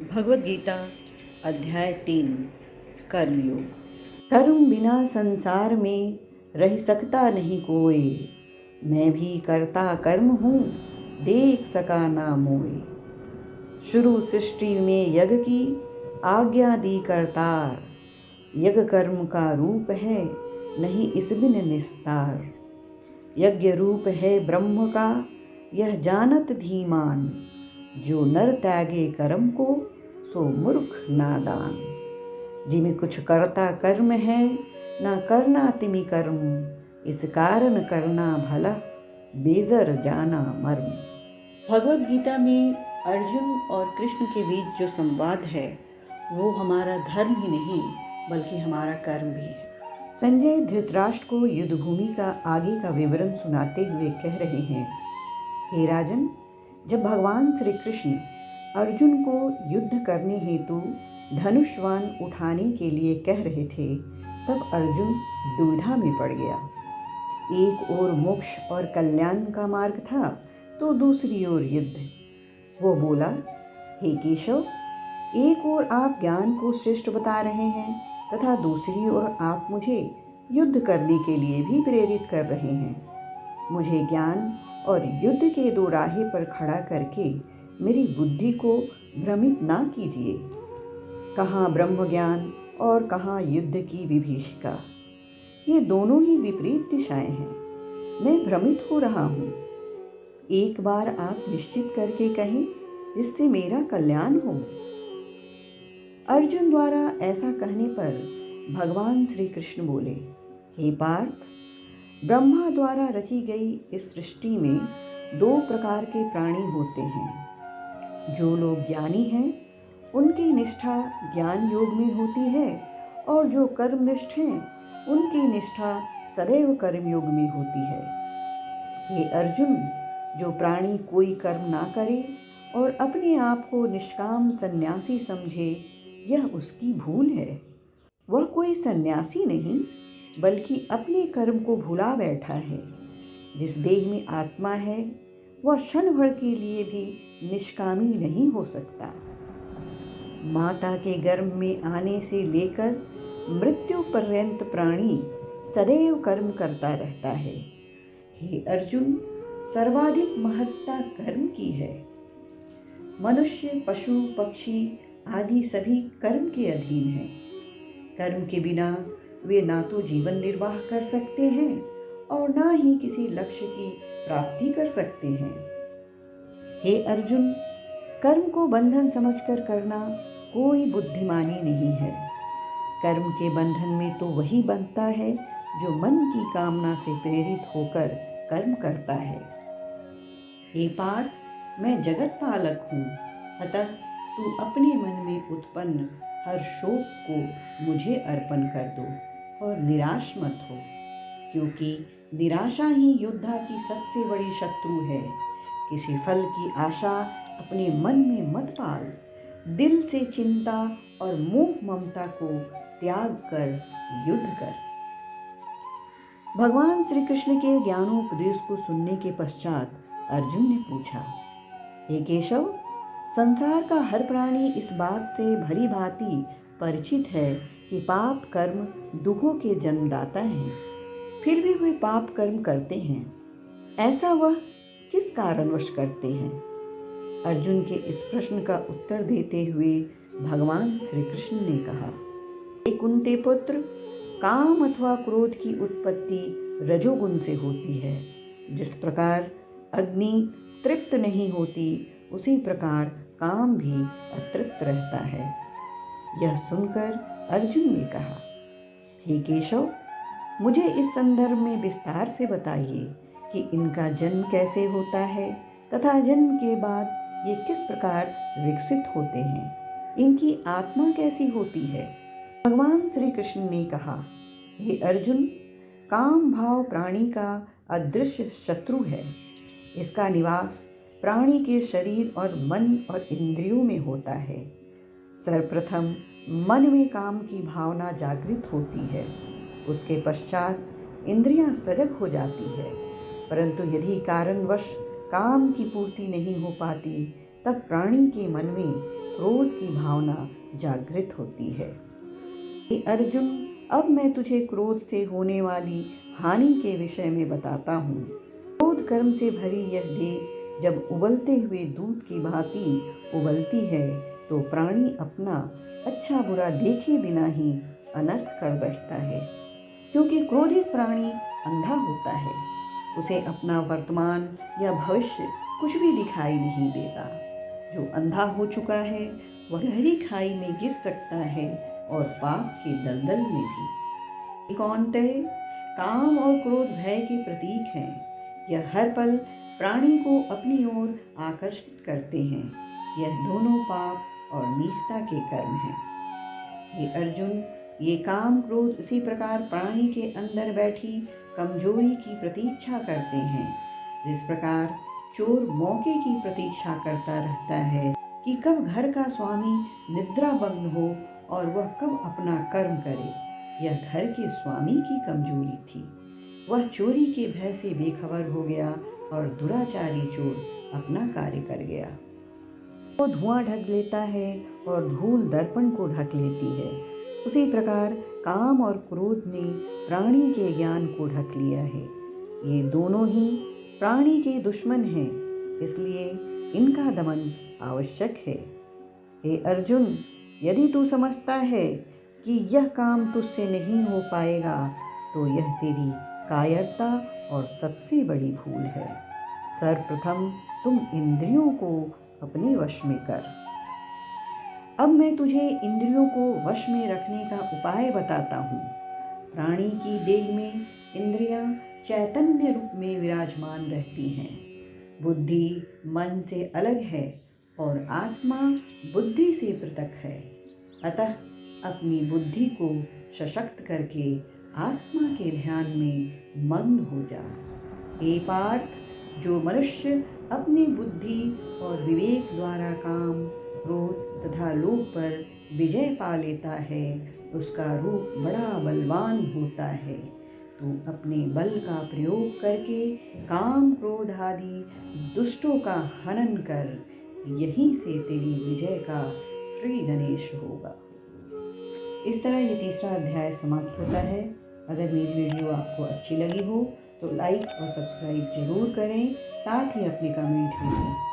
भगवत गीता अध्याय 3 कर्मयोग। कर्म बिना संसार में रह सकता नहीं कोई, मैं भी करता कर्म हूँ, देख सका ना मोए। शुरू सृष्टि में यज्ञ की आज्ञा दी करतार, यज्ञ कर्म का रूप है नहीं इस बिन निस्तार। यज्ञ रूप है ब्रह्म का यह जानत धीमान, जो नर त्यागे कर्म को सो मूर्ख नादान। जिमें कुछ करता कर्म है ना करना तिमि कर्म, इस कारण करना भला बेजर जाना मर्म। भगवत गीता में अर्जुन और कृष्ण के बीच जो संवाद है वो हमारा धर्म ही नहीं बल्कि हमारा कर्म भी है। संजय धृतराष्ट्र को युद्ध भूमि का आगे का विवरण सुनाते हुए कह रहे हैं, हे राजन, जब भगवान श्री कृष्ण अर्जुन को युद्ध करने हेतु धनुष्वान उठाने के लिए कह रहे थे, तब अर्जुन दुविधा में पड़ गया। एक ओर मोक्ष और कल्याण का मार्ग था तो दूसरी ओर युद्ध। वो बोला, हे केशव, एक ओर आप ज्ञान को श्रेष्ठ बता रहे हैं तथा दूसरी ओर आप मुझे युद्ध करने के लिए भी प्रेरित कर रहे हैं। मुझे ज्ञान और युद्ध के दो राहे पर खड़ा करके मेरी बुद्धि को भ्रमित ना कीजिए। कहाँ ब्रह्म ज्ञान और कहाँ युद्ध की विभीषिका, ये दोनों ही विपरीत दिशाएं हैं। मैं भ्रमित हो रहा हूँ। एक बार आप निश्चित करके कहें जिससे मेरा कल्याण हो। अर्जुन द्वारा ऐसा कहने पर भगवान श्री कृष्ण बोले, हे पार्थ, ब्रह्मा द्वारा रची गई इस सृष्टि में दो प्रकार के प्राणी होते हैं। जो लोग ज्ञानी हैं उनकी निष्ठा ज्ञान योग में होती है, और जो कर्मनिष्ठ हैं उनकी निष्ठा सदैव कर्म योग में होती है। हे अर्जुन, जो प्राणी कोई कर्म ना करे और अपने आप को निष्काम सन्यासी समझे, यह उसकी भूल है। वह कोई सन्यासी नहीं बल्कि अपने कर्म को भुला बैठा है। जिस देह में आत्मा है वह क्षण भर के लिए भी निष्कामी नहीं हो सकता। माता के गर्भ में आने से लेकर मृत्यु पर्यंत प्राणी सदैव कर्म करता रहता है। हे अर्जुन, सर्वाधिक महत्ता कर्म की है। मनुष्य, पशु, पक्षी आदि सभी कर्म के अधीन हैं। कर्म के बिना वे ना तो जीवन निर्वाह कर सकते हैं और ना ही किसी लक्ष्य की प्राप्ति कर सकते हैं। हे अर्जुन, कर्म को बंधन समझकर करना कोई बुद्धिमानी नहीं है। कर्म के बंधन में तो वही बंधता है जो मन की कामना से प्रेरित होकर कर्म करता है। हे पार्थ, मैं जगत पालक हूँ, अतः तू अपने मन में उत्पन्न हर शोक को मुझे अर्पण कर दो और निराश मत हो, क्योंकि निराशा ही योद्धा की सबसे बड़ी शत्रु है। किसी फल की आशा अपने मन में मत पाल। दिल से चिंता और मोह ममता को त्याग कर युद्ध कर। भगवान श्री कृष्ण के ज्ञानोपदेश को सुनने के पश्चात अर्जुन ने पूछा, हे केशव, संसार का हर प्राणी इस बात से भली भांति परिचित है कि पाप कर्म दुखों के जन्मदाता हैं, फिर भी वे पाप कर्म करते हैं। ऐसा वह किस कारणवश करते हैं? अर्जुन के इस प्रश्न का उत्तर देते हुए भगवान श्री कृष्ण ने कहा, हे कुंती पुत्र, काम अथवा क्रोध की उत्पत्ति रजोगुण से होती है। जिस प्रकार अग्नि तृप्त नहीं होती, उसी प्रकार काम भी अतृप्त रहता है। यह सुनकर अर्जुन ने कहा, हे केशव, मुझे इस संदर्भ में विस्तार से बताइए कि इनका जन्म कैसे होता है तथा जन्म के बाद ये किस प्रकार विकसित होते हैं। इनकी आत्मा कैसी होती है। भगवान श्री कृष्ण ने कहा, हे अर्जुन, काम भाव प्राणी का अदृश्य शत्रु है। इसका निवास प्राणी के शरीर और मन और इंद्रियों में होता है। सर्वप्रथम मन में काम की भावना जागृत होती है, उसके पश्चात इंद्रियां सजग हो जाती है। परंतु यदि कारणवश काम की पूर्ति नहीं हो पाती, तब प्राणी के मन में क्रोध की भावना जागृत होती है। हे अर्जुन, अब मैं तुझे क्रोध से होने वाली हानि के विषय में बताता हूँ। क्रोध कर्म से भरी यह देह जब उबलते हुए दूध की भांति उबलती है तो प्राणी अपना अच्छा बुरा देखे बिना ही अनर्थ कर बैठता है, क्योंकि क्रोधित प्राणी अंधा होता है। उसे अपना वर्तमान या भविष्य कुछ भी दिखाई नहीं देता। जो अंधा हो चुका है वह गहरी खाई में गिर सकता है और पाप के दलदल में भी। कौन्तेय, काम और क्रोध भय के प्रतीक हैं। यह हर पल प्राणी को अपनी ओर आकर्षित करते हैं। यह दोनों पाप और नीचता के कर्म हैं। ये अर्जुन, ये काम क्रोध इसी प्रकार प्राणी के अंदर बैठी कमजोरी की प्रतीक्षा करते हैं, जिस प्रकार चोर मौके की प्रतीक्षा करता रहता है कि कब घर का स्वामी निद्राभग्न हो और वह कब अपना कर्म करे। यह घर के स्वामी की कमजोरी थी। वह चोरी के भय से बेखबर हो गया और दुराचारी चोर अपना कार्य कर गया। वो धुआं ढक लेता है और धूल दर्पण को ढक लेती है। उसी प्रकार काम और क्रोध ने प्राणी के ज्ञान को ढक लिया है। ये दोनों ही प्राणी के दुश्मन हैं, इसलिए इनका दमन आवश्यक है। हे अर्जुन, यदि तू समझता है कि यह काम तुझसे नहीं हो पाएगा तो यह तेरी कायरता और सबसे बड़ी भूल है। सर्वप्रथम तुम इंद्रियों को अपने वश में कर। अब मैं तुझे इंद्रियों को वश में रखने का उपाय बताता हूँ। प्राणी की देह में इंद्रियां चैतन्य रूप में विराजमान रहती हैं। बुद्धि मन से अलग है और आत्मा बुद्धि से पृथक है। अतः अपनी बुद्धि को सशक्त करके आत्मा के ध्यान में मग्न हो जा। हे पार्थ, जो मनुष्य अपनी बुद्धि और विवेक द्वारा काम क्रोध तथा लोभ पर विजय पा लेता है उसका रूप बड़ा बलवान होता है। तू अपने बल का प्रयोग करके काम क्रोध आदि दुष्टों का हनन कर। यहीं से तेरी विजय का श्री गणेश होगा। इस तरह ये तीसरा अध्याय समाप्त होता है। अगर मेरी वीडियो आपको अच्छी लगी हो तो लाइक और सब्सक्राइब जरूर करें, साथ ही अपने कमेंट भी दें।